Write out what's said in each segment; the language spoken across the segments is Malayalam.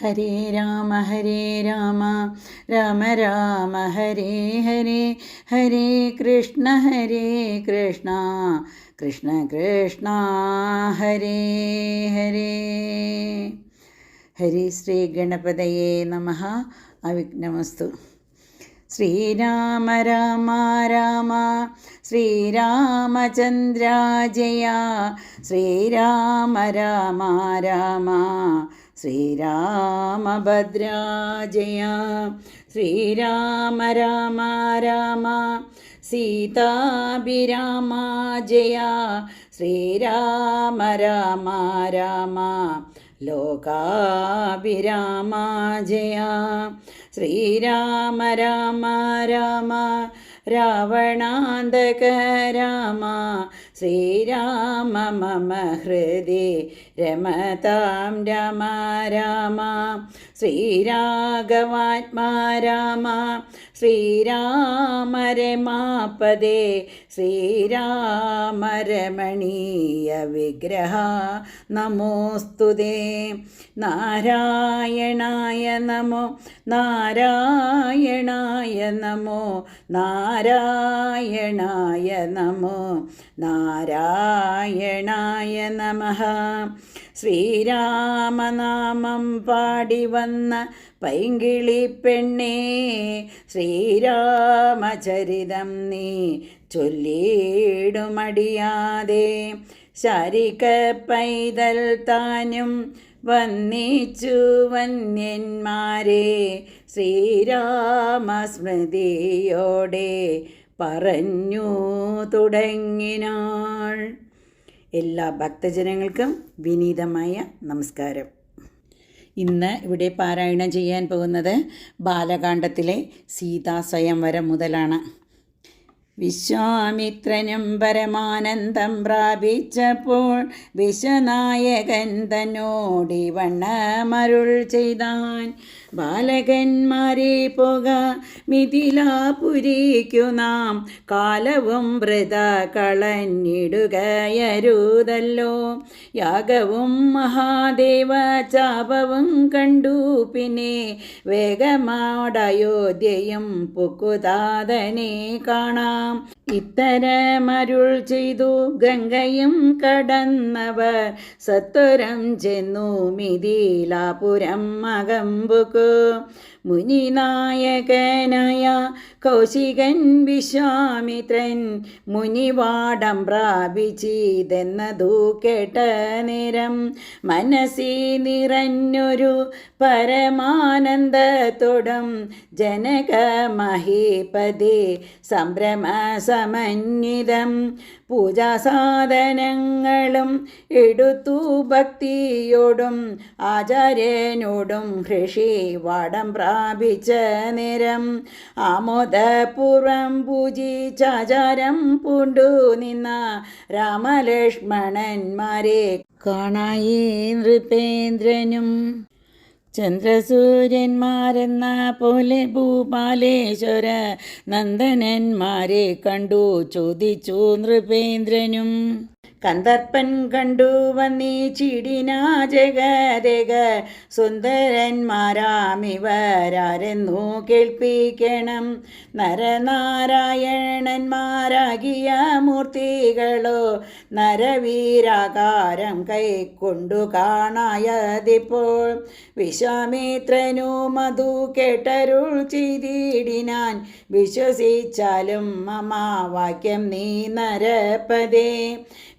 ഹരേ രാമ രാമ രാമ ഹരേ ഹരേ, ഹരേ കൃഷ്ണ കൃഷ്ണ കൃഷ്ണ ഹരേ ഹരേ. ഹരി ശ്രീ ഗണപതയേ നമഃ. അവിഘ്നമസ്തു. ശ്രീരാമ രാമ രാമ ശ്രീരാമചന്ദ്ര ജയ, ശ്രീരാമ രാമ രാമ ശ്രീരാമഭദ്ര ജയ, ശ്രീരാമ രാമ രാമ സീതാഭിരാമ ജയ, ശ്രീരാമ രാമ രാമ ലോകാഭിരാമ ജയ, ശ്രീരാമ രാമ രാമ രാവണാന്തക രാമ, ശ്രീരാമ മമ ഹൃദി രമതാം രാമ രാമ, ശ്രീരാഘവാത്മാ രാമ ശ്രീരാമ രമാപദേ, ശ്രീരാമ രമണീയ വിഗ്രഹ നമോസ്തുതേ. നാരായണായ നമോ നാരായണായ നമോ നാരായണായ നമോ നാരായണായ നമഃ. ശ്രീരാമനാമം പാടി വന്ന പൈങ്കിളി പെണ്ണേ, ശ്രീരാമചരിതം നീ ചൊല്ലിടുമടിയാതെ, ശാരിക പൈതൽ താനും വന്നിച്ചു വന്യന്മാരെ, ശ്രീരാമസ്മൃതിയോടെ പറഞ്ഞു തുടങ്ങിനാൾ. എല്ലാ ഭക്തജനങ്ങൾക്കും വിനീതമായ നമസ്കാരം. ഇന്ന് ഇവിടെ പാരായണം ചെയ്യാൻ പോകുന്നത് ബാലകാണ്ഡത്തിലെ സീതാ സ്വയംവരം മുതലാണ്. വിശ്വാമിത്രനും പരമാനന്ദം പ്രാപിച്ചപ്പോൾ വിശ്വനായകൻ തന്നോടിവണ്ണമരുൾ ചെയ്താൻ, ബാലകന്മാരെ പോക മിഥിലാപുരിക്കു നാം, കാലവും വൃത കളഞ്ഞിടുകയരുതല്ലോ. യാഗവും മഹാദേവ ചാപവും കണ്ടു പിന്നെ വേഗമാടയോധ്യയും പുക്കുതാതനെ കാണാം. ഇത്തരമരുൾ ചെയ്തു ഗംഗയും കടന്നവർ സത്വരം ചെന്നു മിഥിലാപുരം അകമ്പുകു. മുനിനായകനായ കൗശികൻ വിശ്വാമിത്രൻ മുനിവാടം പ്രാപിച്ചിതെന്നതു കേട്ട നേരം, മനസ്സി നിറഞ്ഞൊരു പരമാനന്ദത്തോടും ജനക മഹീപതി സംഭ്രമ സമന്വിതം പൂജാസാധനങ്ങളും എടുത്തു ഭക്തിയോടും ആചാര്യനോടും ഋഷി വാടം പ്രാപിച്ച നേരം, ആമോദപൂർവം പൂജിച്ചാചാരം പൂണ്ടു നിന്ന രാമലക്ഷ്മണന്മാരെ കാണായി നൃപേന്ദ്രനും. ചന്ദ്രസൂര്യന്മാരെന്ന പോലെ ഭൂപാലേശ്വര നന്ദനന്മാരെ കണ്ടു ചോദിച്ചു നൃപേന്ദ്രനും. കന്ദർപ്പൻ കണ്ടു വന്നീ ചിടിന ജഗദേക സുന്ദരന്മാരാമിവരാരെന്നു കേൾപ്പിക്കണം. നരനാരായണന്മാരാകിയ മൂർത്തികളോ നരവീരാകാരം കൈക്കൊണ്ടു കാണായതിപ്പോൾ. വിശ്വാമിത്രനു മധു കേട്ടരുൾ ചെയ്തിടിനാൻ, വിശ്വസിച്ചാലും മമ വാക്യം നീ നരപദേ.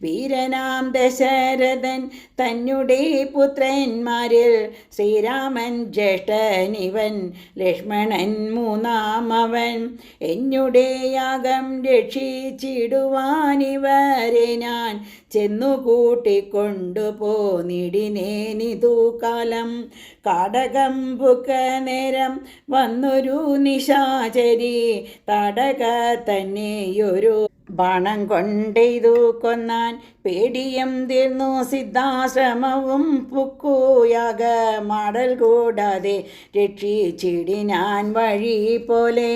വീരനാം ദശരഥൻ തന്നുടെ പുത്രന്മാരിൽ ശ്രീരാമൻ ജ്യേഷ്ഠനിവൻ, ലക്ഷ്മണൻ മൂന്നാമവൻ. എന്നുടെ യാഗം രക്ഷിച്ചിടുവാനിവരെ ഞാൻ ചെന്നു കൂട്ടിക്കൊണ്ടുപോന്നിടിനേനിതു കാലം. കാടകം പുക്ക നേരം വന്നൊരു നിശാചരി, തടക തന്നെയൊരു ബാണം കൊണ്ടെയ്തു കൊന്നാൻ പേടിയും തീർന്നു സിദ്ധാശ്രമവും പുക്കുയാക മാടൽ കൂടാതെ രക്ഷിച്ചിടിനാൻ വഴി പോലെ.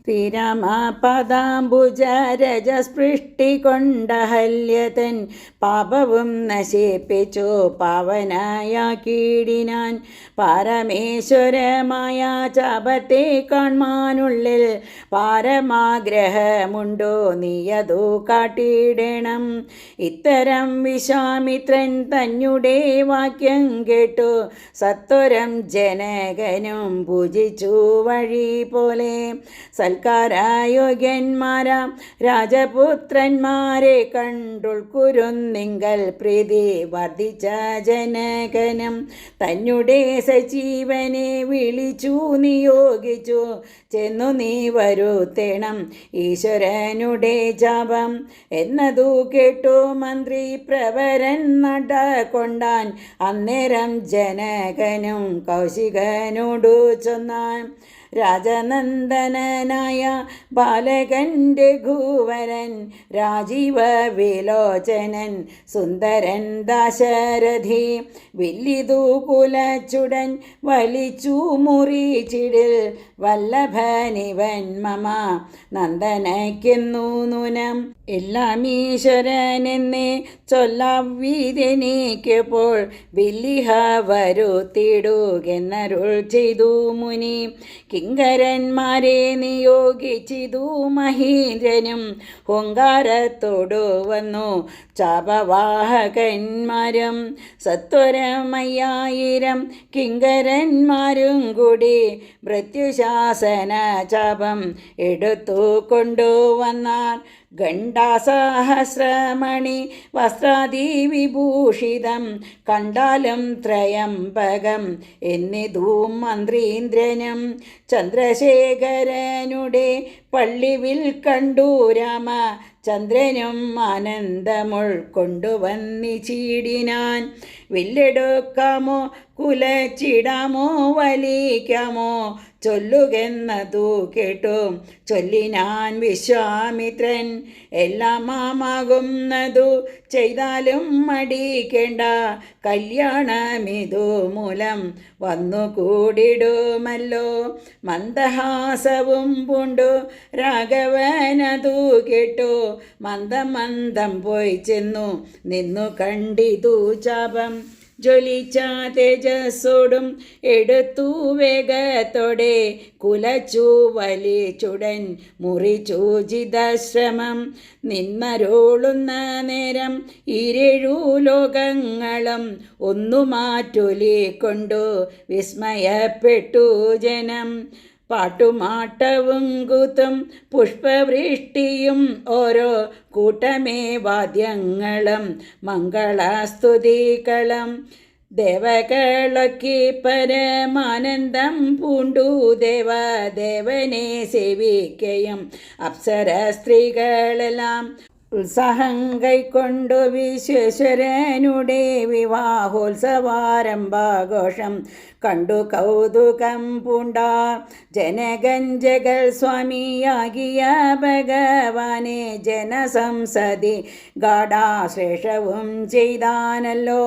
ശ്രീരാമ പദാംബുജ രജസ്പൃഷ്ടി കൊണ്ടഹല്യതൻ പാപവും നശിപ്പിച്ചു പാവനയാക്കിയിടിനാൻ. പരമേശ്വരമായ ചാപത്തെ കാൺമാനുള്ളിൽ പാരമാഗ്രഹമുണ്ടോ നീയതു കാട്ടിയിടണം. ഇത്തരം വിശ്വാമിത്രൻ തന്നുടെ വാക്യം കേട്ടു സത്വരം ജനകനും പൂജിച്ചു വഴി പോലെ. സൽക്കാരയോഗ്യന്മാരാം രാജപുത്രന്മാരെ കണ്ടുൾക്കുരുന്നിങ്കൽ പ്രീതി വർദ്ധിച്ച ജനകനും തന്നുടെ സജീവനെ വിളിച്ചു നിയോഗിച്ചു ചെന്നു നീ വരുത്തേണം ഈശ്വരനുടെ ജാപം എന്നതു കേട്ടു മന്ത്രി പ്രവരൻ നട കൊണ്ടാൻ. അന്നേരം ജനകനും കൗശികനോടു ചൊന്നാൻ. രാജനന്ദനായ ബാലകൻ രഘുവരൻ രാജീവ വിലോചനൻ സുന്ദരൻ ദാശരഥി വില്ലിതു കുലച്ചുടൻ വലിച്ചു മുറിച്ചിടിൽ വല്ലഭനിവൻ മമ നന്ദനയ്ക്കെന്നു നൂനം. എല്ലാം ഈശ്വരനെന്നേ ചൊല്ലാവീതെനിക്കപ്പോൾ വില്ലിഹ വരുത്തിടുകെന്നരുൾ ചെയ്തു മുനി. കിങ്കരന്മാരെ നിയോഗിച്ചിതു മഹീന്ദ്രനും ഹുങ്കാരത്തോടു വന്നു ചാപവാഹകന്മാരും. സത്വരമയ്യായിരം കിങ്കരന്മാരും കൂടി മൃത്യുശാസന ചാപം എടുത്തു കൊണ്ടുവന്നാർ. ഗണ്ഡാസഹസ്രമണി വസ്ത്രാദിവിഭൂഷിതം കണ്ടാലും ത്രയംബകം എന്നിതു മന്ത്രീന്ദ്രനും. ചന്ദ്രശേഖരനുടെ പള്ളിവിൽ കണ്ടു രാമ ചന്ദ്രനും ആനന്ദമുൾക്കൊണ്ടുവന്നിച്ചിടിനാൻ. വില്ലെടുക്കാമോ കുലച്ചിടാമോ വലിക്കാമോ ചൊല്ലുകെന്നതു കേട്ടു ചൊല്ലിനാൻ വിശ്വാമിത്രൻ. എല്ലാം മാമാകുന്നതു ചെയ്താലും മടിക്കേണ്ട കല്യാണമിതു മൂലം വന്നു കൂടിടുമല്ലോ. മന്ദഹാസവും പൂണ്ടു രാഘവനതു കേട്ടു മന്ദം മന്ദം പോയി ചെന്നു നിന്നു കണ്ടിതു ചാപം. ജ്വലിച്ച തേജസ്സോടും എടുത്തു വേഗത്തോടെ കുലച്ചു വലിച്ചുടൻ മുറിച്ചു ജിതശ്രമം. നിന്നരുളുന്ന നേരം ഇരേഴു ലോകങ്ങളും ഒന്നു മാറ്റൊലിക്കൊണ്ടു വിസ്മയപ്പെട്ടു ജനം. പാട്ടുമാട്ടവും കൂത്തും പുഷ്പവൃഷ്ടിയും ഓരോ കൂട്ടമേ വാദ്യങ്ങളും മംഗളസ്തുതികളും ദേവകളൊക്കെ പരമാനന്ദം പൂണ്ടു ദേവദേവനെ സേവിക്കയും അപ്സര സ്ത്രീകളെല്ലാം ഉത്സാഹം കൈക്കൊണ്ടു വിശ്വേശ്വരനുടെ വിവാഹോത്സവാരംഭാഘോഷം കണ്ടു കൗതുകം പൂണ്ടാർ. ജനകൻ ജഗൽ സ്വാമിയാകിയ ഭഗവാനെ ജനസംസതി ഗാഢാശ്ലേഷവും ചെയ്താനല്ലോ.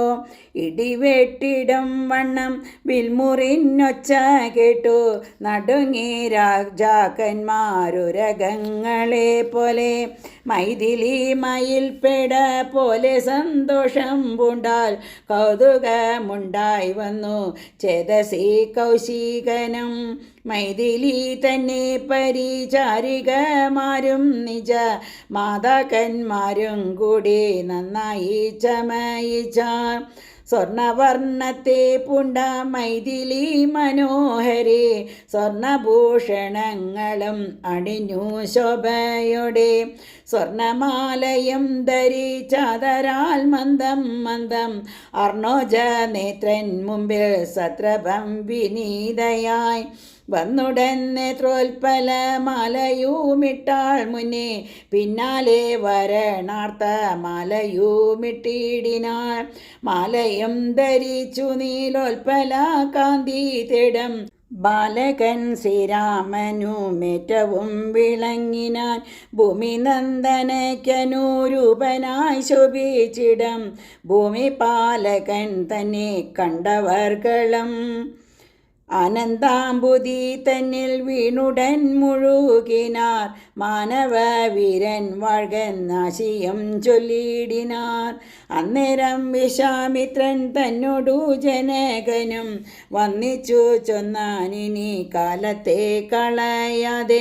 ഇടിവെട്ടിടം വണ്ണം വിൽമുറിനൊച്ച കേട്ടു നടുങ്ങി രാജാക്കന്മാരുരകങ്ങളെ പോലെ. മൈഥിലി മയിൽപ്പെട പോലെ സന്തോഷം പൂണ്ടാൽ കൗതുകമുണ്ടായി വന്നു ചേതസി കൗശികനും. മൈഥിലി തന്നെ പരിചാരികമാരും നിജ മാതാക്കന്മാരും കൂടി നന്നായി ചമയിച്ചാർ. സ്വർണവർണ്ണത്തെ പൂണ്ട മൈഥിലി മനോഹരി സ്വർണഭൂഷണങ്ങളും അണിഞ്ഞു ശോഭയോടെ. സ്വർണമാലയും ധരിച്ചാദരാൽ മന്ദം മന്ദം അർണോജ നേത്രൻ മുമ്പിൽ സത്രഭം വിനീതയായി വന്നുടൻ നേത്രോൽപ്പല മാലയുമിട്ടാൾ മുന്നേ പിന്നാലെ വരണാർത്ത മാലയുമിട്ടിടിനാൾ. മാലയും ധരിച്ചു നീലോൽപ്പല കാന്തി തേടം ബാലകൻ ശ്രീരാമനുമേറ്റവും വിളങ്ങിനാൻ ഭൂമി നന്ദനയ്ക്കനുരൂപനായി ശോഭിച്ചിടം ഭൂമി പാലകൻ തന്നെ കണ്ടവർകളും ആനന്ദാംബുതി തന്നിൽ വീണുടൻ മുഴുകിനാർ മാനവവീരൻ വാഴ്കന്നാശിയും ചൊല്ലിടിനാർ. അന്നേരം വിശ്വാമിത്രൻ തന്നോടു ജനകനും വന്നിച്ചു ചൊന്നാനിനി കാലത്തെ കളയാതെ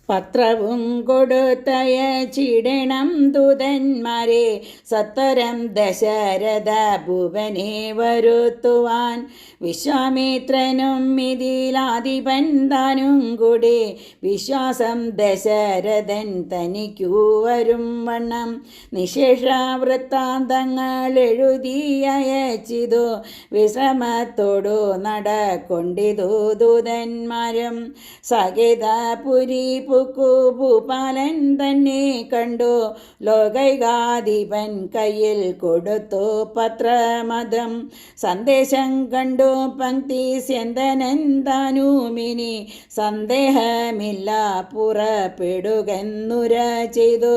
പത്രവും കൊടുത്തയച്ചിടണം ദൂതന്മാരെ സത്വരം ദശരഥ ഭൂപനെ വരുത്തുവാൻ. വിശ്വാമിത്രനും മിഥിലാധിപൻ താനും കൂടി വിശ്വാസം ദശരഥൻ തനിക്കു വരും വണ്ണം നിശേഷ വൃത്താന്തങ്ങൾ എഴുതി അയച്ചിതു വിശ്രമത്തോടു നടക്കൊണ്ടിതു ദൂതന്മാരും. സകേതപുരി ഭൂപാലൻ തന്നെ കണ്ടു ലോകൈകാധിപൻ കയ്യിൽ കൊടുത്തു പത്രമതം. സന്ദേശം കണ്ടു പങ്ക്തി സ്യന്തനൻ താനുമിനി സന്ദേഹമില്ല പുറപ്പെടുകെന്നുര ചെയ്തു.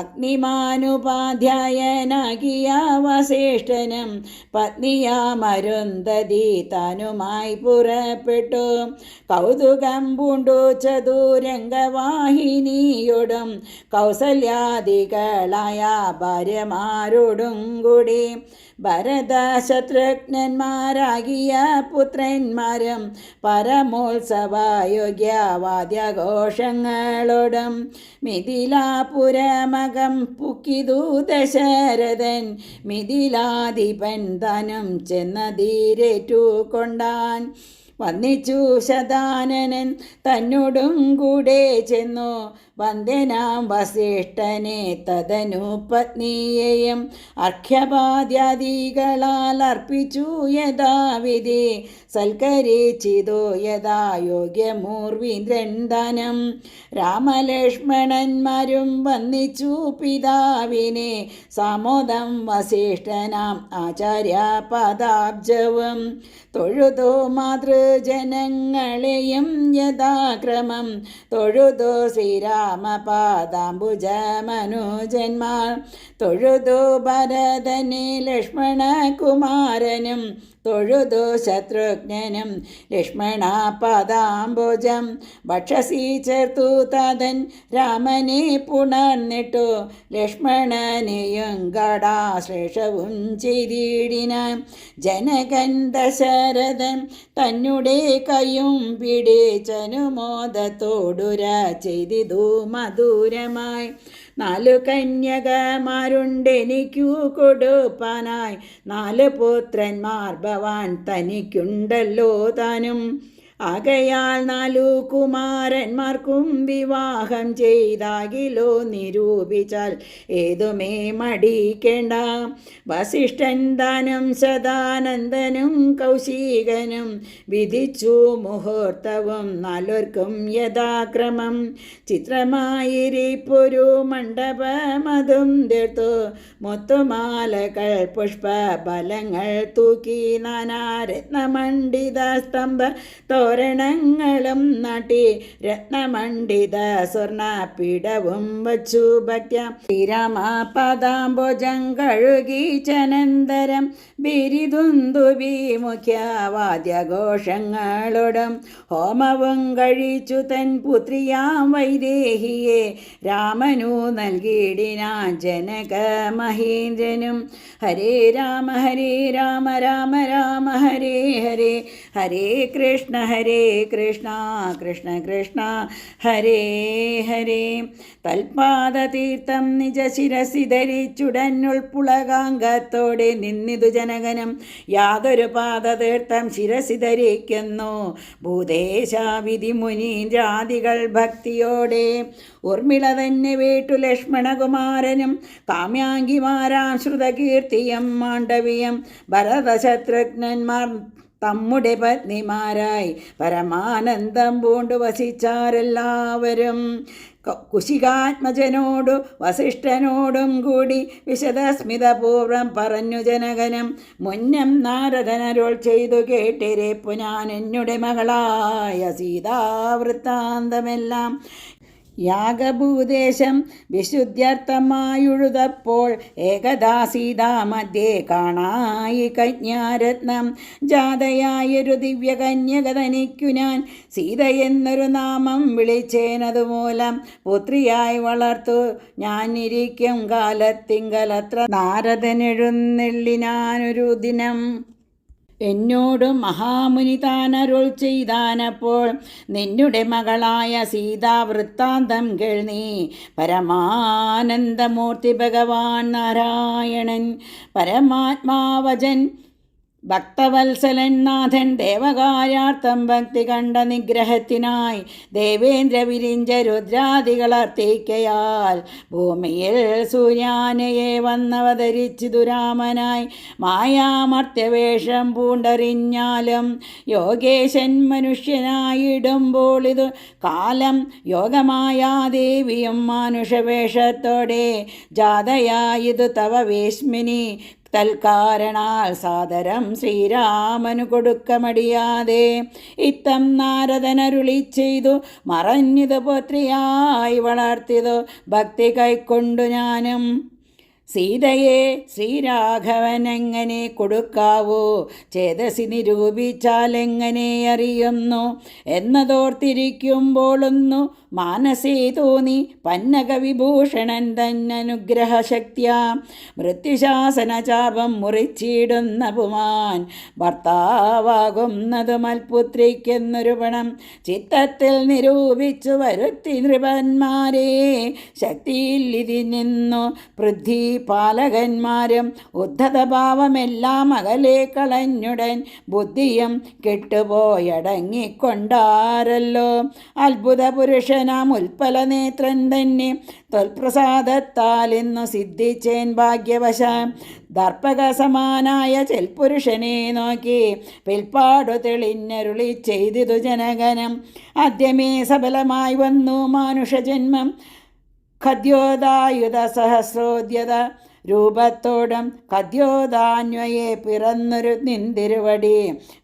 അഗ്നിമാനുപാധ്യായനാകിയ വസിഷ്ഠനും പത്നിയാമരുന്ധതി താനുമായി പുറപ്പെട്ടു. കൗതുകം പൂണ്ടു ചതുരംഗവാഹിനിയോടും കൗസല്യാദികളായ ഭാര്യമാരോടും കൂടി ഭരത ശത്രുഘ്നന്മാരാകിയ പുത്രന്മാരും പരമോത്സവയോഗ്യവാദ്യഘോഷങ്ങളോടും മിഥിലാപുരമകം പുക്കിതു ദശരഥൻ മിഥിലാധിപൻ താനും ചെന്നതീരേറ്റു കൊണ്ടാൻ. വന്നിച്ചു ശതാനനൻ തന്നോടും കൂടെ ചെന്നു വന്ദനാം വസിഷ്ഠനെ തദനു പത്നിയെയും അർഘ്യപാദ്യാദികളാൽ അർപ്പിച്ചു യഥാവിധി സൽക്കരിച്ചിതു യഥാ യോഗ്യമൂർവീന്ദ്രൻ ദാനം. രാമലക്ഷ്മണന്മാരും വന്നിച്ചു പിതാവിനെ സാമോദം വസിഷ്ഠനാം ആചാര്യ പദാബ്ജവും തൊഴുതു മാതൃജനങ്ങളെയും യഥാക്രമം തൊഴുതു ശ്രീരാമപാദാംബുജമനുജന്മാർ തൊഴുതു ഭരതനെ ലക്ഷ്മണകുമാരനും തൊഴുതു ശത്രുഘ്നനും ലക്ഷ്മണപാദാംബുജം ഭക്ഷസി ചേർത്തു തതൻ രാമനെ പുണർന്നിട്ടു ലക്ഷ്മണനെയും ഗാഢാശ്ലേഷവും ചെയ്തിടിനാൻ. ജനകൻ ദശരഥൻ തന്നെ കയ്യും പിടിച്ചനുമോദത്തോടുര ചെയ്തിതു മധുരമായി. 4 കന്യകമാരുണ്ടെനിക്കു കൊടുപ്പാനായി 4 പുത്രന്മാർ ഭവാൻ തനിക്കുണ്ടല്ലോ താനും. ആകയാൽ 4 കുമാരന്മാർക്കും വിവാഹം ചെയ്താകിലോ നിരൂപിച്ചാൽ ഏതുമേ മടിക്കേണ്ട. വസിഷ്ഠൻ താനും സദാനന്ദനും കൗശികനും വിധിച്ചു മുഹൂർത്തവും 4 യഥാക്രമം. ചിത്രമായിരിപ്പൊരു മണ്ഡപമതും തീർത്തു മുത്തുമാലകൾ പുഷ്പബലങ്ങൾ തൂക്കി നാനാരത്നമണ്ഡിത സ്തംഭ തോരണങ്ങളും നാട്ടി രത്നമണ്ഡിത സ്വർണപീഠവും വച്ചു ഭക്യ ശ്രീരാമപാദാംബുജം കഴുകിച്ചനന്തരം ബിരിദുന്ദുബി മുഖ്യവാദ്യഘോഷങ്ങളോടും ഹോമവും കഴിച്ചു തൻ പുത്രിയാം വൈദേഹിയെ രാമനു നൽകിയിടിനാൻ ജനക മഹേന്ദ്രനും. ഹരേ രാമ രാമ രാമ ഹരേ ഹരേ ഹരേ കൃഷ്ണ കൃഷ്ണ കൃഷ്ണ ഹരേ ഹരേ. തൽപാദതീർത്ഥം നിജ ശിരസി ധരിച്ചുടനുൾപ്പുളകാംഗത്തോടെ നിന്നിതു ജനകനും യാതൊരു പാദതീർത്ഥം ശിരസി ധരിക്കുന്നു. ഭൂദേശാവിധി മുനീന്ദ്രാദികൾ ഭക്തിയോടെ ഊർമിള തന്നെ വേട്ടു ലക്ഷ്മണകുമാരനും കാമ്യാംഗിമാരാം ശ്രുതകീർത്തിയം മാണ്ഡവ്യം ഭരതശത്രുഘ്നന്മാർ തമ്മുടെ പത്നിമാരായി പരമാനന്ദം പൂണ്ടു വസിച്ചാരെല്ലാവരും. കുശികാത്മജനോടു വസിഷ്ഠനോടും കൂടി വിശദസ്മിതപൂർവം പറഞ്ഞു ജനകനും. മുന്നം നാരദനരുൾ ചെയ്തു കേട്ടിരിപ്പു ഞാൻ എന്നുടെ മകളായ സീതാവൃത്താന്തമെല്ലാം. യാഗഭൂദേശം വിശുദ്ധ്യർത്ഥമായുഴുതപ്പോൾ ഏകദാ സീതാമധ്യേ കാണായി കന്യാരത്നം. ജാതയായൊരു ദിവ്യകന്യക തനിക്കു ഞാൻ സീതയെന്നൊരു നാമം വിളിച്ചേനതുമൂലം പുത്രിയായി വളർത്തു ഞാൻ ഇരിക്കും കാലത്തിങ്കലത്ര. നാരദനെഴുന്നെള്ളിനാനൊരു ദിനം എന്നോട് മഹാമുനി താനരുൾ ചെയ്താനപ്പോൾ നിന്നുടെ മകളായ സീതാവൃത്താന്തം കേൾനീ. പരമാനന്ദമൂർത്തി ഭഗവാൻ നാരായണൻ പരമാത്മാവജൻ ഭക്തവത്സലൻ നാഥൻ ദേവകാര്യാർത്ഥം ഭക്തി കണ്ട നിഗ്രഹത്തിനായി ദേവേന്ദ്ര വിരിഞ്ച രുദ്രാദികളർത്തിക്കയാൽ ഭൂമിയിൽ സൂര്യാനയെ വന്നവതരിച്ചിതു രാമനായി. മായാമർത്യവേഷം പൂണ്ടറിഞ്ഞാലും യോഗേശൻ മനുഷ്യനായിടുമ്പോൾ ഇതു കാലം യോഗമായാ ദേവിയും മാനുഷവേഷത്തോടെ ജാതയായിതു തവ വേശ്മിനി. തൽക്കാരണാൽ സാദരം ശ്രീരാമനു കൊടുക്കമടിയാതെ ഇത്തം നാരദനരുളി ചെയ്തു മറഞ്ഞിതു പുത്രിയായി വളർത്തിതു ഭക്തി കൈക്കൊണ്ടു ഞാനും. സീതയെ ശ്രീരാഘവൻ എങ്ങനെ കൊടുക്കാവോ ചേതസി നിരൂപിച്ചാലെങ്ങനെ അറിയുന്നു എന്നതോർത്തിരിക്കുമ്പോളൊന്നു മാനസേ തോന്നി പന്നകവിഭൂഷണൻ തന്നനുഗ്രഹശക്തിയാ മൃത്യുശാസന ചാപം മുറിച്ചിടുന്ന പുമാൻ ഭർത്താവാകുന്നതു മൽപുത്രിക്കെന്നൊരു പണം ചിത്തത്തിൽ നിരൂപിച്ചു വരുത്തി നൃപന്മാരെ. ശക്തിയില്ലിതിനിന്നു പൃഥ്വി പാലകന്മാരും ഉദ്ധതഭാവമെല്ലാം അകലെ കളഞ്ഞുടൻ ബുദ്ധിയും കെട്ടുപോയടങ്ങിക്കൊണ്ടാരല്ലോ. അത്ഭുത പുരുഷനാം ഉൽപ്പല നേത്രൻ തന്നെ ത്വൽപ്രസാദത്താൽ ഇന്നു സിദ്ധിച്ചേൻ ഭാഗ്യവശാൽ. ദർപ്പക സമാനായ ചെൽപുരുഷനെ നോക്കി പിൽപ്പാടു തെളിഞ്ഞരുളി ചെയ്തിതു ജനകനം. ആദ്യമേ സഫലമായി വന്നു മാനുഷജന്മം ഖദ്യോദായുധ സഹസ്രോദ്യത രൂപത്തോടും ഖദ്യോദാന്വയെ പിറന്നൊരു നിന്തിരുവടി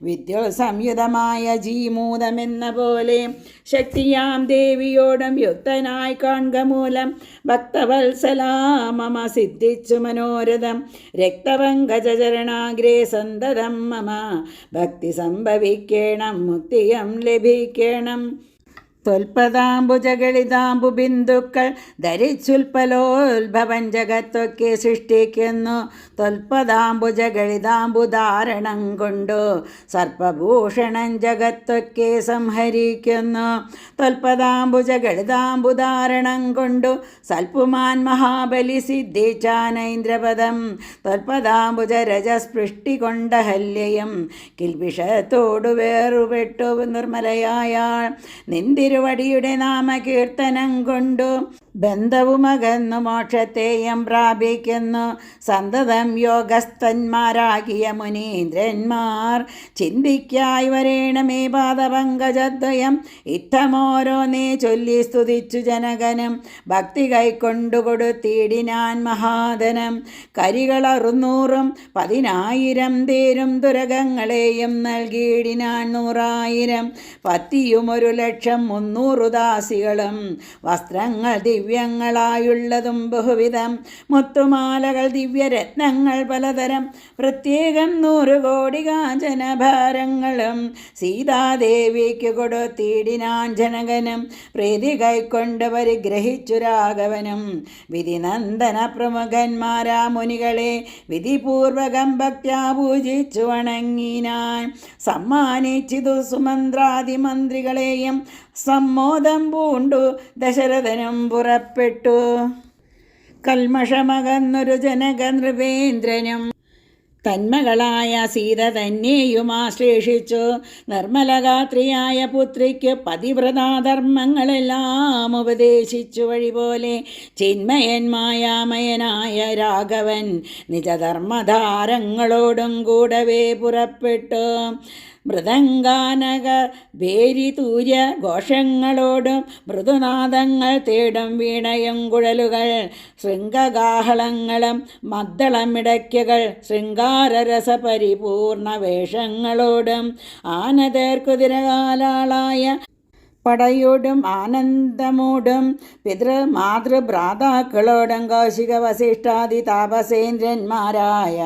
വിദ്യോൽ സംയുതമായ ജീമൂതമെന്ന പോലെ ശക്തിയാം ദേവിയോടും യുക്തനായി കാൺക മൂലം ഭക്തവത്സലാമമ സിദ്ധിച്ചു മനോരഥം. രക്തപങ്കജരണാഗ്രേ സന്തതം മമ ഭക്തി സംഭവിക്കണം മുക്തിയം ലഭിക്കണം. ത്വൽപദാംബുജഗളിതാംബു ബിന്ദുക്കൾ ധരിച്ചുൽപ്പലോത്ഭവൻ ജഗത്തൊക്കെ സൃഷ്ടിക്കുന്നു. ത്വൽപദാംബുജഗളിതാംബു ധാരണം കൊണ്ടു സർപ്പഭൂഷണൻ ജഗത്തൊക്കെ സംഹരിക്കുന്നു. ത്വൽപദാംബുജഗളിതാംബു ധാരണം കൊണ്ടു സൽപുമാൻ മഹാബലി സിദ്ധിച്ചാനൈന്ദ്രപദം. ത്വൽപദാംബുജ രജസ്പൃഷ്ടി കൊണ്ട ഹല്യയും കിൽബിഷത്തോടു വേറുപെട്ടു നിർമ്മലയായാൾ. നിന്തിരുവടിയുടെ നാമകീർത്തനം കൊണ്ടു ബന്ധവുമകന്നു മോക്ഷത്തെയും പ്രാപിക്കുന്നു. സന്തതം യോഗസ്ഥന്മാരാകിയ മുനീന്ദ്രന്മാർ ചിന്തിക്കായി വരേണമേ പാദപങ്കജദ്വയം. ഇത്തമോരോന്നേ ചൊല്ലി സ്തുതിച്ചു ജനകനും ഭക്തി കൈക്കൊണ്ടു കൊടുത്തിടിനാൻ മഹാധനം. കരികളറുന്നൂറും 10,000 തേരും തുരകങ്ങളെയും നൽകിയിടിനാൻ 100,000. പത്തിയും 1,300,000 ദാസികളും വസ്ത്രങ്ങൾ ദിവ്യങ്ങളായുള്ളതും ബഹുവിധം മുത്തുമാലകൾ ദിവ്യരത്നങ്ങൾ പലതരം പ്രത്യേകം 100 കോടി കാഞ്ചനഭാരങ്ങളും സീതാദേവിക്ക് കൊടുത്തിടിനാൻ ജനകനും. പ്രീതി കൈക്കൊണ്ട് പരിഗ്രഹിച്ചു രാഘവനും വിധിനന്ദന പ്രമുഖന്മാരാ മുനികളെ വിധിപൂർവകം ഭക്ത്യാ പൂജിച്ചു വണങ്ങിനാൻ. സമ്മാനിച്ചിതു സുമന്ത്രാദി മന്ത്രികളെയും സമ്മോദം പൂണ്ടു ദശരഥനും പുറപ്പെട്ടു. കൽമഷമകന്നൊരു ജനക നൃപേന്ദ്രനും തന്മകളായ സീത തന്നെയും ആശ്ലേഷിച്ചു. നിർമ്മലഗാത്രിയായ പുത്രിക്ക് പതിവ്രതാധർമ്മങ്ങളെല്ലാം ഉപദേശിച്ചു. വഴിപോലെ ചിന്മയൻ മായാമയനായ രാഘവൻ നിജധർമ്മധാരങ്ങളോടും കൂടവേ പുറപ്പെട്ടു. മൃദംഗാനക ഭേരിതൂര്യ ഘോഷങ്ങളോടും മൃദുനാദങ്ങൾ തേടും വീണയും കുഴലുകൾ ശൃംഗഗാഹളങ്ങളും മദ്ദളമിടയ്ക്കകൾ ശൃംഗാരരസ പരിപൂർണ വേഷങ്ങളോടും ആനതേർക്കുതിരകാലാളായ പടയോടും ആനന്ദമോടും പിതൃമാതൃഭ്രാതാക്കളോടും കൗശിക വസിഷ്ഠാദി താപസേന്ദ്രന്മാരായ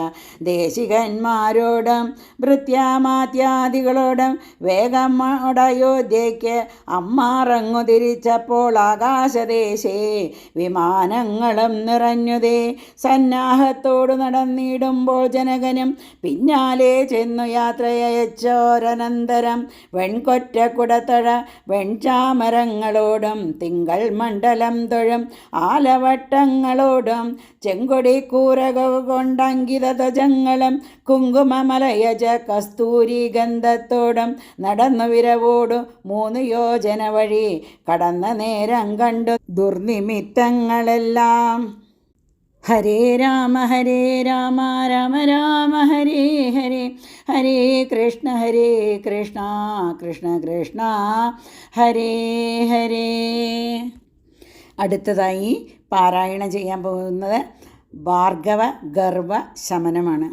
ദേശികന്മാരോടും ഭൃത്യാമാത്യാദികളോടും വേഗമോടയോധ്യയ്ക്ക് അമ്മാറങ്ങു തിരിച്ചപ്പോൾ ആകാശദേശേ വിമാനങ്ങളും നിറഞ്ഞുതേ. സന്നാഹത്തോടു നടന്നിടുമ്പോൾ ജനകനും പിന്നാലെ ചെന്നു യാത്രയച്ചോരനന്തരം വെൺകൊറ്റക്കുടത്തഴ ചാമരങ്ങളോടും തിങ്കൾ മണ്ഡലം തൊഴും ആലവട്ടങ്ങളോടും ചെങ്കൊടി കൂരകൾ കൊണ്ടങ്കിത ധ്വജങ്ങളും കുങ്കുമമലയജ കസ്തൂരി ഗന്ധത്തോടും നടന്നു വിരവോടു 3 യോജന വഴി കടന്ന നേരം കണ്ടു ദുർനിമിത്തങ്ങളെല്ലാം. ഹരേ രാമ രാമ രാമ ഹരേ ഹരേ, ഹരേ കൃഷ്ണ കൃഷ്ണ കൃഷ്ണ ഹരേ ഹരേ. അടുത്തതായി പാരായണം ചെയ്യാൻ പോകുന്നത് ഭാർഗവ ഗർവ ശമനമാണ്.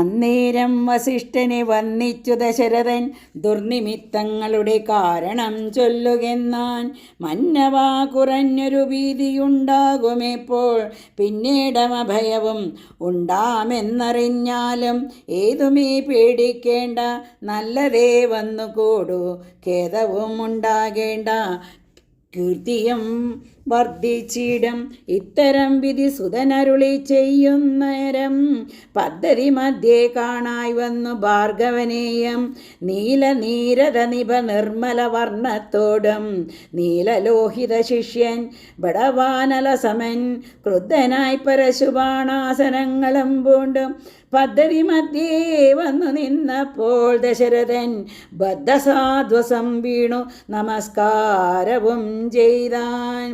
അന്നേരം വസിഷ്ഠനെ വന്ദിച്ചു ദശരഥൻ ദുർനിമിത്തങ്ങളുടെ കാരണം ചൊല്ലുകെന്നാൻ. മന്നവാ കുറഞ്ഞൊരു ഭീതിയുണ്ടാകുമെപ്പോൾ പിന്നീടമഭയവും ഉണ്ടാമെന്നറിഞ്ഞാലും ഏതുമേ പേടിക്കേണ്ട, നല്ലതേ വന്നുകൂടൂ ഖേദവും ഉണ്ടാകേണ്ട, കീർത്തിയും വർദ്ധിച്ചിടും. ഇത്തരം വിധി സുതനരുളി ചെയ്യുന്നേരം പദ്ധതി മധ്യേ കാണായി വന്നു ഭാർഗവനേയം. നീലനീരത നിഭ നിർമ്മല വർണ്ണത്തോടും നീലലോഹിത ശിഷ്യൻ ബടവാനലസമൻ ക്രുദ്ധനായി പരശുബാണാസനങ്ങളും പൂണ്ടും പദ്ധതി മധ്യേ വന്നു നിന്നപ്പോൾ ദശരഥൻ ബദ്ധസാധ്വസം വീണു നമസ്കാരവും ചെയ്താൻ.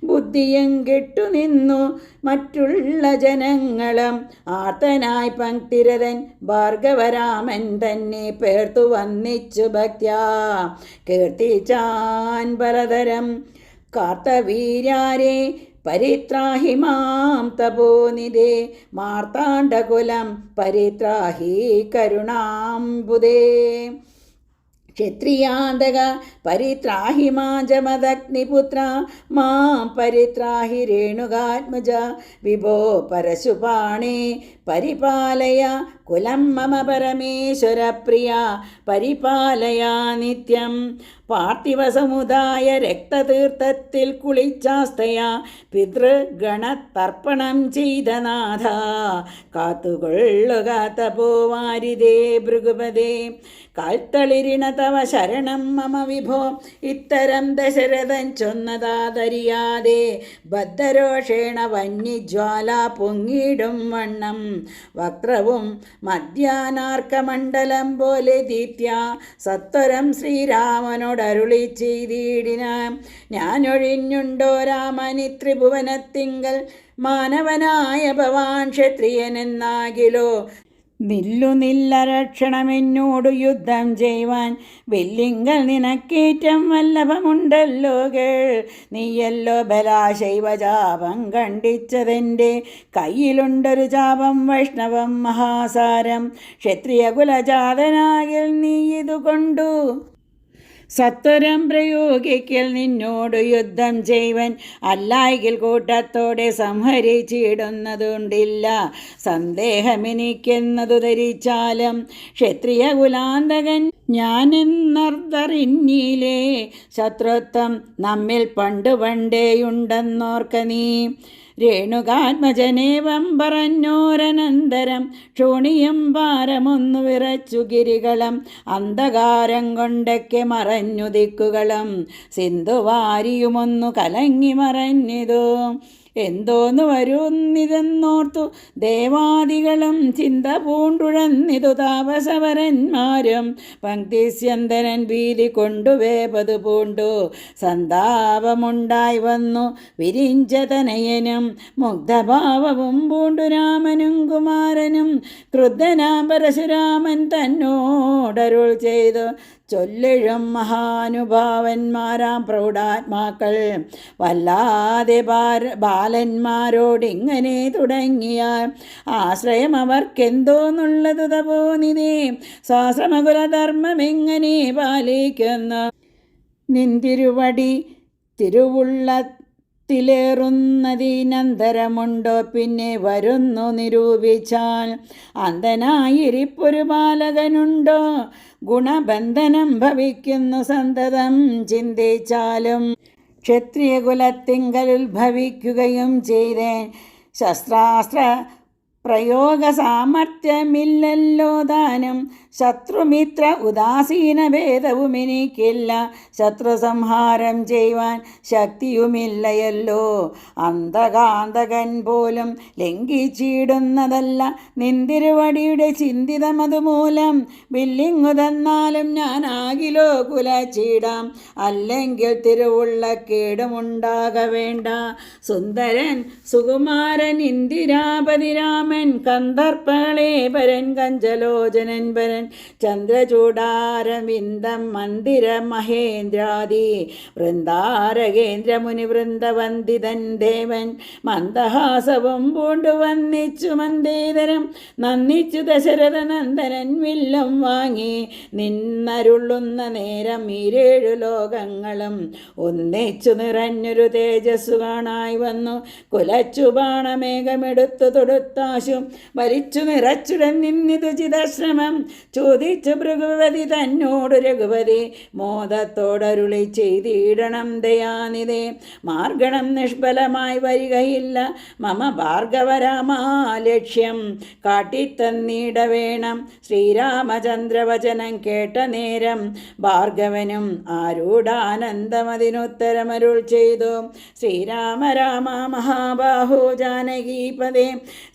ബുദ്ധിയും കെട്ടുനിന്നു മറ്റുള്ള ജനങ്ങളും ആർത്തനായി പങ്ക്തിരഥൻ ഭാർഗവരാമൻ തന്നെ പേർത്തു വന്നിച്ചു ഭക്ത്യാ കീർത്തിച്ചാൻ പലതരം. കാർത്തവീര്യാരെ പരിത്രാഹി മാം തപോനിധേ, മാർത്താണ്ഡകുലം പരിത്രാഹി കരുണാംബുദേ. ക്ഷത്രിയാന്തക പരിത്രാഹി മാജമദഗ്നിപുത്ര, മാം പരിത്രാഹി രേണുകാത്മജ. വിഭോ പരശുപാണേ പരിപാലയ കുലം മമ പരമേശ്വര പ്രിയ, പരിപാലയ നിത്യം. പാർത്ഥിവസമുദായ രക്തതീർത്ഥത്തിൽ കുളിച്ചാസ്തയാ പിതൃഗണതർപ്പണം ചെയ്ത നാഥ, കാത്തുകൊള്ളുക തപോവാരിതേ ഭൃഗുപദേ. കാൽത്തളിരിണ തവ ശരണം മമ വിഭോ. ഇത്തരം ദശരഥൻ ചൊന്നതാതറിയാതെ ബദ്ധരോഷേണ വന്യജ്വാല പൊങ്ങിടും വണ്ണം വക്രവും മധ്യാനാർക്കമണ്ഡലം പോലെ ദീപ്യ സത്വരം ശ്രീരാമനോടരുളി ചെയ്തിടിനാൻ. ഞാനൊഴിഞ്ഞുണ്ടോ രാമനി ത്രിഭുവനത്തിങ്കൽ, മാനവനായ ഭവാൻ ക്ഷത്രിയനെന്നാകിലോ നില്ലുനില്ല രക്ഷണമെന്നോടു യുദ്ധം ചെയ്യുവാൻ. വെല്ലിങ്കൽ നിനക്കേറ്റം വല്ലഭമുണ്ടല്ലോ കേൾ, നീയല്ലോ ബലാശൈവ ചാപം ഖണ്ഡിച്ചതെൻ്റെ കയ്യിലുണ്ടൊരു ചാപം വൈഷ്ണവം മഹാസാരം. ക്ഷത്രിയകുലജാതനാകിൽ നീ ഇതുകൊണ്ടു സത്വരം പ്രയോഗിക്കൽ നിന്നോട് യുദ്ധം ചെയ്വൻ. അല്ലായെങ്കിൽ കൂട്ടത്തോടെ സംഹരിച്ചിടുന്നതുണ്ടില്ല സന്ദേഹമെനിക്കെന്നതു ധരിച്ചാലും. ക്ഷത്രിയ കുലാന്തകൻ ഞാനെന്നർദ്ധറിഞ്ഞിലേ, ശത്രുത്വം നമ്മിൽ പണ്ടു പണ്ടേയുണ്ടെന്നോർക്ക നീ. രേണുകാത്മജനേവം പറഞ്ഞോരനന്തരം ക്ഷോണിയും ഭാരമൊന്നു വിറച്ചു ഗിരികളും അന്ധകാരം കൊണ്ടൊക്കെ മറഞ്ഞു ദിക്കുകളും സിന്ധുവാരിയുമൊന്നു കലങ്ങി മറഞ്ഞിതു. എന്തോന്നു വരുന്നിതെന്നോർത്തു ദേവാദികളും ചിന്ത പൂണ്ടുഴന്നിതു താപസവരന്മാരും. പങ്ക്തിസ്യന്തരൻ ഭീതി കൊണ്ടുവേപതു പൂണ്ടു സന്താപമുണ്ടായി വന്നു വിരിഞ്ചതനയനും. മുഗ്ധഭാവവും പൂണ്ടു രാമനും കുമാരനും. ക്രുദ്ധനാം പരശുരാമൻ തന്നോടരുൾ ചെയ്തു, ചൊല്ലിഴും മഹാനുഭാവന്മാരാം പ്രൗഢാത്മാക്കൾ വല്ലാതെ ബാലന്മാരോടിങ്ങനെ തുടങ്ങിയാൽ ആശ്രയം അവർക്കെന്തോന്നുള്ളത് തപോനിധി. സ്വാശ്രമകുലധർമ്മമെങ്ങനെ പാലിക്കുന്നു നിന്തിരുവടി തിരുവുള്ളത്തിലേറുന്നതിനന്തരമുണ്ടോ പിന്നെ വരുന്നു നിരൂപിച്ചാൽ. അന്ധനായിരിപ്പൊരു ബാലകനുണ്ടോ ഗുണബന്ധനം ഭവിക്കുന്നു സന്തതം ചിന്തിച്ചാലും. ക്ഷത്രിയകുലത്തിങ്കൽ ഉത്ഭവിക്കുകയും ചെയ്തേ ശസ്ത്രാസ്ത്ര പ്രയോഗ സാമർഥ്യമില്ലല്ലോ താനും. ശത്രുമിത്ര ഉദാസീന ഭേദവും എനിക്കില്ല. ശത്രുസംഹാരം ചെയ്യുവാൻ ശക്തിയുമില്ലയല്ലോ. അന്തകാന്തകൻ പോലും ലംഘിച്ചിടുന്നതല്ല നിന്തിരുവടിയുടെ ചിന്തിതമതുമൂലം. വില്ലിങ്ങു തന്നാലും ഞാനാകിലോ കുലച്ചിടാം. അല്ലെങ്കിൽ തിരുവുള്ള കേടുമുണ്ടാക വേണ്ട. സുന്ദരൻ സുകുമാരൻ ഇന്ദിരാപതി രാമൻ കന്ദർപ്പളേ പരൻ കഞ്ചലോചനൻ പരൻ ചന്ദ്രചൂടാരവിന്ദം മന്ദിര മഹേന്ദ്രാദി വൃന്ദാരകേന്ദ്ര മുനിവൃന്ദവന്ദിതൻ ദേവൻ. മന്ദഹാസവും പൂണ്ടു വന്നിച്ചു മന്ദേതരം നന്ദിച്ചു ദശരഥ നന്ദനൻ വില്ലും വാങ്ങി. നിന്നരുളുന്ന നേരം ഈരേഴു ലോകങ്ങളും ഒന്നിച്ചു നിറഞ്ഞൊരു തേജസ്സു കാണായി വന്നു. കുലച്ചു ബാണമേഘമെടുത്തു തൊടുത്താശു വലിച്ചു നിറച്ചുടൻ നിന്നിതു ചിദശ്രമം. ചോദിച്ചു ഭൃഗുപതി തന്നോട് രഘുപതി മോദത്തോടരുളി ചെയ്തിടണം ദയാനിധേ. മാർഗണം നിഷ്ഫലമായി വരികയില്ല മമ ഭാർഗവരാമാ ലക്ഷ്യം കാട്ടിത്തന്നീട വേണം. ശ്രീരാമചന്ദ്രവചനം കേട്ട നേരം ഭാർഗവനും ആരൂഢാനന്ദമതിനുത്തരമരുൾ ചെയ്തു. ശ്രീരാമ രാമ മഹാബാഹോ ജാനകീപദേ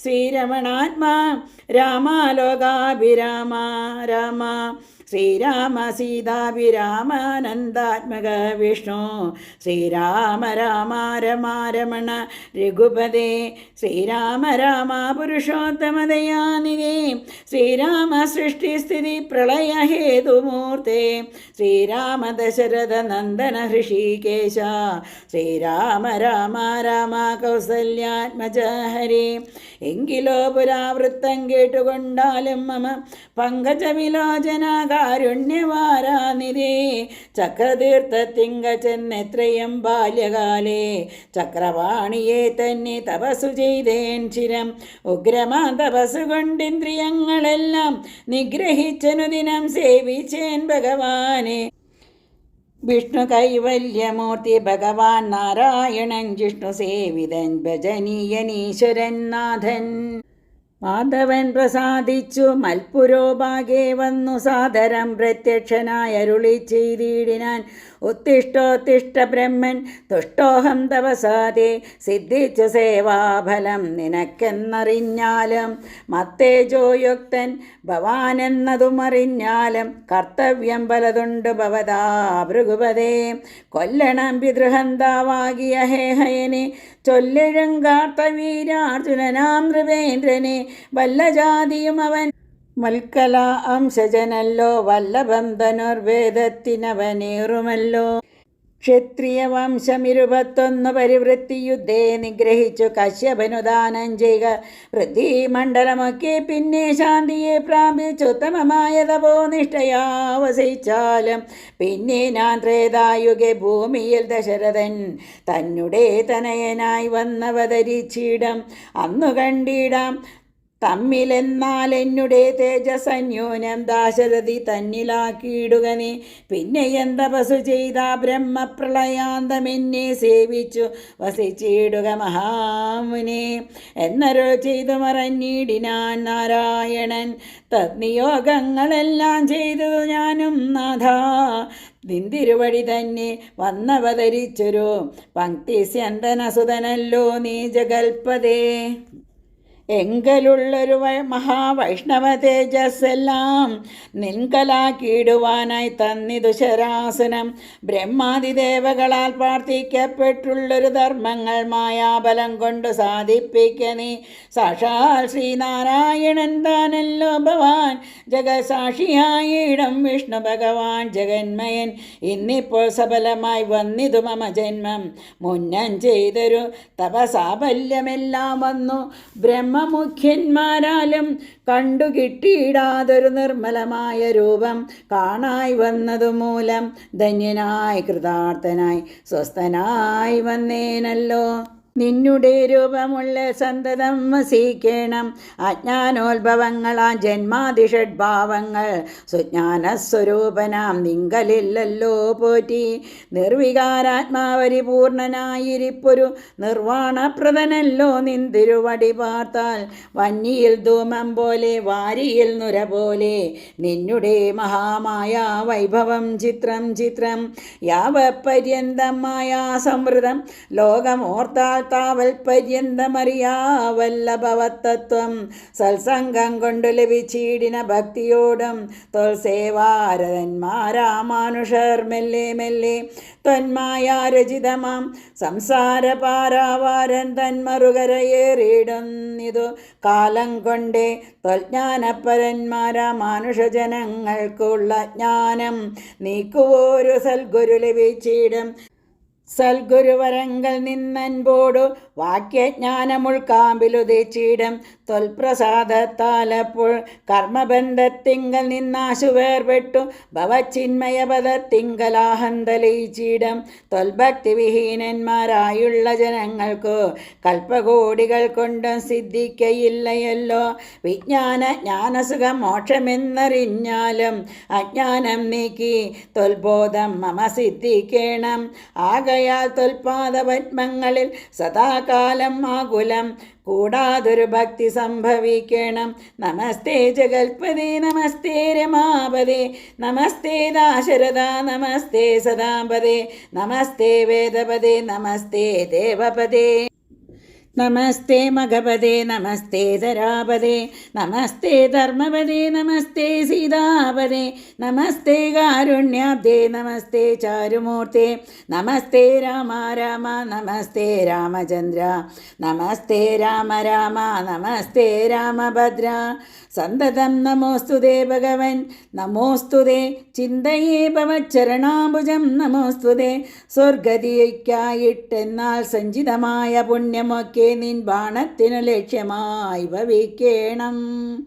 ശ്രീരമണാത്മാ രാമാലോകാഭിരാമ രാമ. ശ്രീരാമ സീതാഭിരാമാനന്ദാത്മക വിഷ്ണു. ശ്രീരാമ രാമ രമാരമണ രഘുപതേ. ശ്രീരാമ രാമ പുരുഷോത്തമദയാനിധേ. ശ്രീരാമ സൃഷ്ടിസ്ഥിതി പ്രളയഹേതുമൂർത്തേ. ശ്രീരാമ ദശരഥ നന്ദന ഹൃഷീകേശ. ശ്രീരാമ രാമ രാമ കൗസല്യാത്മജ ഹരേ. എങ്കിലോ പുരാവൃത്തം കേട്ടുകൊണ്ടാലും മമ പങ്കജവിലോചന കാരുണ്യവാരാനിധേ. ചക്രതീർത്ഥത്തിങ്ക ചെന്നെത്രയും ബാല്യകാലേ ചക്രവാണിയെ തന്നെ തപസ്സു ചെയ്തേൻ ചിരം. ഉഗ്രമാ തപസ്സു കൊണ്ടിന്ദ്രിയങ്ങളെല്ലാം നിഗ്രഹിച്ചനുദിനം സേവിച്ചേൻ ഭഗവാനെ. വിഷ്ണു കൈവല്യമൂർത്തി ഭഗവാൻ നാരായണൻ ജിഷ്ണു സേവിതൻ ഭജനീയനീശ്വരൻ നാഥൻ. മാധവൻ പ്രസാദിച്ചു മൽപുരോഭാഗേ വന്നു സാദരം പ്രത്യക്ഷനായ അരുളി ചെയ്തിടിനാൻ. ഉത്തിഷ്ടോത്തിഷ്ട ബ്രഹ്മൻ തുഷ്ടോഹം തപസാദേ. സിദ്ധിച്ചു സേവാഫലം നിനക്കെന്നറിഞ്ഞാലും മത്തേജോയുക്തൻ ഭവാനെന്നതുമറിഞ്ഞാലും കർത്തവ്യം പലതുണ്ട് ഭവതാ ഭൃഗുപതേ. കൊല്ലണം പിതൃഹന്താവാകിയ ഹേഹയനെ ചൊല്ലിഴും കാർത്തവീരാർജുനനാം നൃപേന്ദ്രനെ. വല്ല ജാതിയും അവൻ മൽക്കല അംശജനല്ലോ വല്ലഭം ധനുർവേദത്തിനവനേറുമല്ലോ. ക്ഷത്രിയ വംശം 21 പരിവൃത്തിയുദ്ധേ നിഗ്രഹിച്ചു കശ്യപനു ദാനം ചെയ്യുക. പൃഥ്വിമണ്ഡലമൊക്കെ പിന്നെ ശാന്തിയെ പ്രാപിച്ചുത്തമമായ തപോനിഷ്ഠയാ വസിച്ചാലും പിന്നെ ഞാൻ ത്രേതായുഗെ ഭൂമിയിൽ ദശരഥൻ തന്നെ തനയനായി വന്നവതരിച്ചിടം അന്നു കണ്ടിടാം തമ്മിലെന്നാൽ എന്നുടെ തേജസന്യൂനം ദാശരഥി തന്നിലാക്കിയിടുക നീ. പിന്നെ എന്തപസു ചെയ്ത ബ്രഹ്മപ്രളയാന്തമെന്നെ സേവിച്ചു വസിച്ചിടുക മഹാമുനെ എന്നരോ ചെയ്തു മറഞ്ഞിടിനാൻ നാരായണൻ. തദ്നിയോഗങ്ങളെല്ലാം ചെയ്തു ഞാനും നാഥ നിന്തിരുവടി തന്നെ വന്നവതരിച്ചൊരു പങ്ക്തിസ്യന്തനസുതനല്ലോ നീ ജഗൽപദേ. എങ്കലുള്ളൊരു മഹാവൈഷ്ണവ തേജസ്സെല്ലാം നിൻകലാക്കിയിടുവാനായി തന്നിതു ശരാസനം. ബ്രഹ്മാതിദേവകളാൽ പ്രാർത്ഥിക്കപ്പെട്ടുള്ളൊരു ധർമ്മങ്ങൾ മായാബലം കൊണ്ട് സാധിപ്പിക്ക നീ. സാക്ഷാൽ ശ്രീനാരായണൻ താനല്ലോ ഭവാൻ, ജഗസാക്ഷിയായിടം വിഷ്ണു ഭഗവാൻ ജഗന്മയൻ. ഇന്നിപ്പോൾ സഫലമായി വന്നിതു മമ ജന്മം, മുന്നം ചെയ്തൊരു തപസാഫല്യമെല്ലാം വന്നു. ബ്രഹ്മമുഖ്യന്മാരാലും കണ്ടു കിട്ടിയിടാതൊരു നിർമ്മലമായ രൂപം കാണായി വന്നതു മൂലം ധന്യനായി കൃതാർത്ഥനായി സ്വസ്ഥനായി വന്നേനല്ലോ. നിന്നുടെ രൂപമുള്ള സന്തതം വസിക്കണം. അജ്ഞാനോത്ഭവങ്ങളാ ജന്മാതിഷഡ്ഭാവങ്ങൾ സുജ്ഞാനസ്വരൂപനാം നിങ്കലില്ലല്ലോ പോറ്റി. നിർവികാരാത്മാപരിപൂർണനായിരിപ്പൊരു നിർവാണപ്രദനല്ലോ നിന്തിരുവടി പാർത്താൽ. വന്നിയിൽ ധൂമം പോലെ വാരിയിൽ നുര പോലെ നിന്നുടെ മഹാമായ വൈഭവം ചിത്രം ചിത്രം. യാവപര്യന്തം മായാ സംവൃതം ലോകമോർത്താൽ താവൽപര്യന്തമറിയാവല്ലഭവത്തത്വം. സത്സംഗം കൊണ്ടു ലഭിച്ചിടിന ഭക്തിയോടും തൊൽസേവാരതന്മാരാമാനുഷർ മെല്ലെ മെല്ലെ ത്വന്മായാരചിതമാം സംസാരപാരാവാരൻ തന്മറുകരയേറിയിടുന്നിതു കാലം കൊണ്ടേ. ത്വജ്ഞാനപരന്മാരാ മാനുഷജനങ്ങൾക്കുള്ള ജ്ഞാനം നീക്കുവോരു സൽഗുരു ലഭിച്ചിടും. സൽഗുരുവരങ്ങൾ നിന്നൻപോടു വാക്യജ്ഞാനമുൾക്കാമ്പിലുദിച്ചിടും. ത്വൽപ്രസാദത്താലപ്പോൾ കർമ്മബന്ധത്തിങ്കൽ നിന്നാശു വേർപെട്ടു ഭവച്ചിന്മയപദത്തിങ്കലാഹന്തലയിച്ചിടും. ത്വൽഭക്തി വിഹീനന്മാരായുള്ള ജനങ്ങൾക്കു കൽപ്പകോടികൾ കൊണ്ടും സിദ്ധിക്കയില്ലയല്ലോ. വിജ്ഞാന ജ്ഞാനസുഖം മോക്ഷമെന്നറിഞ്ഞാലും അജ്ഞാനം നീക്കി ത്വൽബോധം മമ സിദ്ധിക്കണം. ആകയാൽ ത്വൽപാദപത്മങ്ങളിൽ സദാകാലം ആകുലം കൂടാതൊരു ഭക്തി സംഭവിക്കണം. നമസ്തേ ജഗൽപദേ നമസ്തേ രമാപദേ നമസ്തേ ദാശരഥ നമസ്തേ സദാപദേ നമസ്തേ വേദപദേ നമസ്തേ ദേവപദേ നമസ്തേ മഘപദേ നമസ്തേ ധരാപദേ നമസ്തേ ധർമ്മപദേ നമസ്തേ സീതാപദേ നമസ്തേ കാരുണ്യാബ്ദേ നമസ്തേ ചാരുമൂർത്തേ നമസ്തേ രാമ രാമ നമസ്തേ രാമചന്ദ്ര നമസ്തേ രാമ രാമ നമസ്തേ രാമഭദ്ര. സന്തതം നമോസ്തുതേ ഭഗവൻ നമോസ്തുതേ ചിന്തയേ ഭവച്ചരണാംബുജം നമോസ്തുതേ. സ്വർഗതിക്കായിട്ടെന്നാൽ സഞ്ചിതമായ പുണ്യമൊക്കെ നിൻ ബാണത്തിനു ലക്ഷ്യമായി ഭവിക്കണം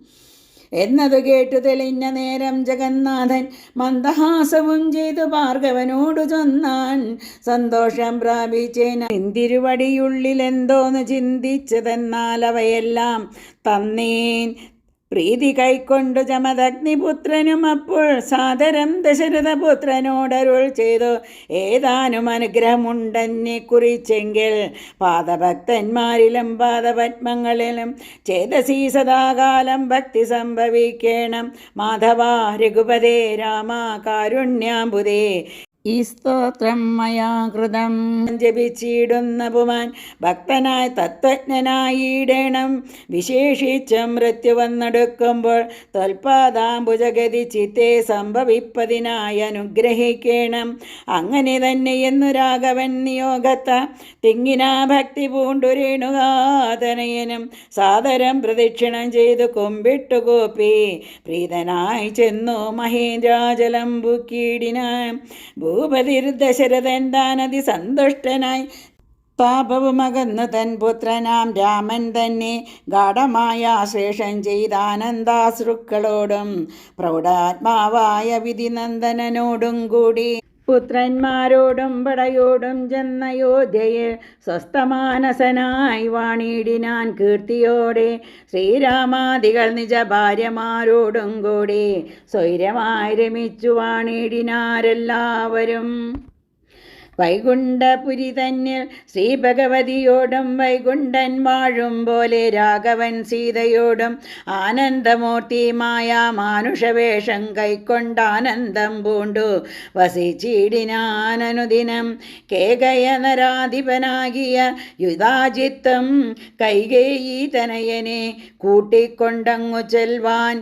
എന്നതു കേട്ടു തെളിഞ്ഞ നേരം ജഗന്നാഥൻ മന്ദഹാസവും ചെയ്തു ഭാർഗവനോടു ചൊന്നാൻ. സന്തോഷം പ്രാപിച്ചേന തിരുവടിയുള്ളിലെന്തോന്ന് ചിന്തിച്ചതെന്നാൽ അവയെല്ലാം തന്നേൻ. പ്രീതി കൈക്കൊണ്ടു ജമദഗ്നിപുത്രനും അപ്പോൾ സാദരം ദശരഥപുത്രനോടരുൾ ചെയ്തു. ഏതാനും അനുഗ്രഹമുണ്ടെന്നെ കുറിച്ചെങ്കിൽ പാദഭക്തന്മാരിലും പാദപത്മങ്ങളിലും ചേതസീ സദാകാലം ഭക്തി സംഭവിക്കണം. മാധവ രഘുപതേ രാമ കാരുണ്യാംബുദേ. ഈ സ്തോത്രം മയാ കൃതം ജപിച്ചിടുന്ന പുമാൻ ഭക്തനായി തത്വജ്ഞനായിടണം. വിശേഷിച്ച് മൃത്യു വന്നെടുക്കുമ്പോൾ ത്വൽപാദാംബുജഗതി ചിത്തെ സംഭവിപ്പതിനായി അനുഗ്രഹിക്കണം. അങ്ങനെ തന്നെ എന്നു രാഘവൻ നിയോഗത്ത തിങ്ങിനാ ഭക്തി പൂണ്ടു രേണുകാതനയനും സാദരം പ്രദക്ഷിണം ചെയ്തു കുമ്പിട്ടു കോപ്പി പ്രീതനായി ചെന്നു മഹേന്ദ്രാചലം ബുക്കിടിനാൻ. ഭൂപതിർ ദശരഥൻ താനതി സന്തുഷ്ടനായി താപവുമകന്നു തൻ പുത്രനാം രാമൻ തന്നെ ഗാഠമായ ശേഷം ചെയ്താനന്ദാശ്രുക്കളോടും പ്രൗഢാത്മാവായ വിധിനന്ദനോടും കൂടി പുത്രന്മാരോടും പടയോടും ചെന്നയോധ്യയിൽ സ്വസ്ഥമാനസനായി വാണിടിനാൻ കീർത്തിയോടെ. ശ്രീരാമാദികൾ നിജ ഭാര്യമാരോടും കൂടി സ്വൈരമായി രമിച്ചു വാണിടിനാരെല്ലാവരും. വൈകുണ്ഠപുരി തന്നിൽ ശ്രീ ഭഗവതിയോടും വൈകുണ്ഠൻ വാഴും പോലെ രാഘവൻ സീതയോടും ആനന്ദമൂർത്തിമായ മാനുഷവേഷം കൈക്കൊണ്ടാനന്ദം പൂണ്ടു വസിച്ചിടിനാനനുദിനം കേകയ നരാധിപനാകിയ യുധാജിത്തം കൈകേയി തനയനെ കൂട്ടിക്കൊണ്ടങ്ങു ചെൽവാൻ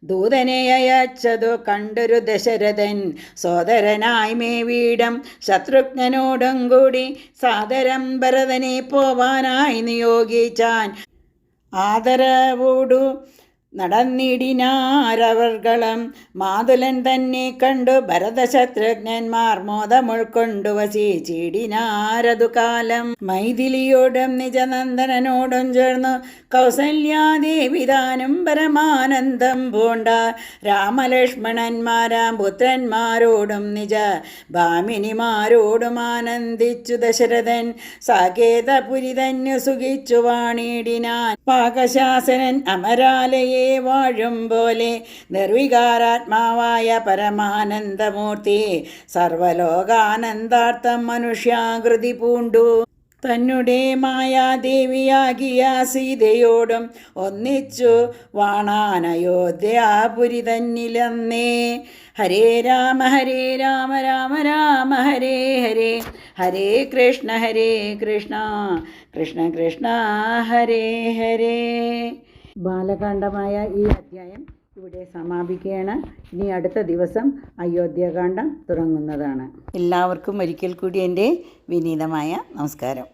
ദൂതനെ അയച്ചതു കണ്ടൊരു ദശരഥൻ സോദരനായി മേവീടം ശത്രുഘ്നനോടും കൂടി സാദരം ഭരതനെ പോവാനായി നിയോഗിച്ചാൻ ആദരവോടു നടന്നിടിനാരവർകളും മാതുലൻ തന്നെ കണ്ടു ഭരതശത്രുഘ്നന്മാർ മോദമുൾക്കൊണ്ടു വസിച്ചിടിനാരതു കാലം മൈഥിലിയോടും നിജനന്ദനോടും ചേർന്നു കൗസല്യാദേവിതാനും പരമാനന്ദം പൂണ്ട രാമലക്ഷ്മണന്മാരാം പുത്രന്മാരോടും നിജ ഭാമിനിമാരോടും ആനന്ദിച്ചു ദശരഥൻ സാകേതപുരി തന്നു സുഖിച്ചു വാണിടിനാൻ പാകശാസനൻ അമരാലയെ വാഴും പോലെ നിർവികാരാത്മാവായ പരമാനന്ദമൂർത്തി സർവലോകാനന്ദാർത്ഥം മനുഷ്യാകൃതി പൂണ്ടു തന്നെ മായാദേവിയാകിയ സീതയോടും ഒന്നിച്ചു വാണാനയോധ്യാപുരി തന്നിലന്നേ. ഹരേ രാമ രാമ രാമ ഹരേ ഹരേ, ഹരേ കൃഷ്ണ കൃഷ്ണ കൃഷ്ണ ഹരേ ഹരേ. ബാലകാണ്ഡമായ ഈ അധ്യായം ഇവിടെ സമാപിക്കുകയാണ്. ഇനി അടുത്ത ദിവസം അയോധ്യാകാന്ഡം തുടങ്ങുന്നതാണ്. എല്ലാവർക്കും ഒരിക്കൽ കൂടി എൻ്റെ വിനീതമായ നമസ്കാരം.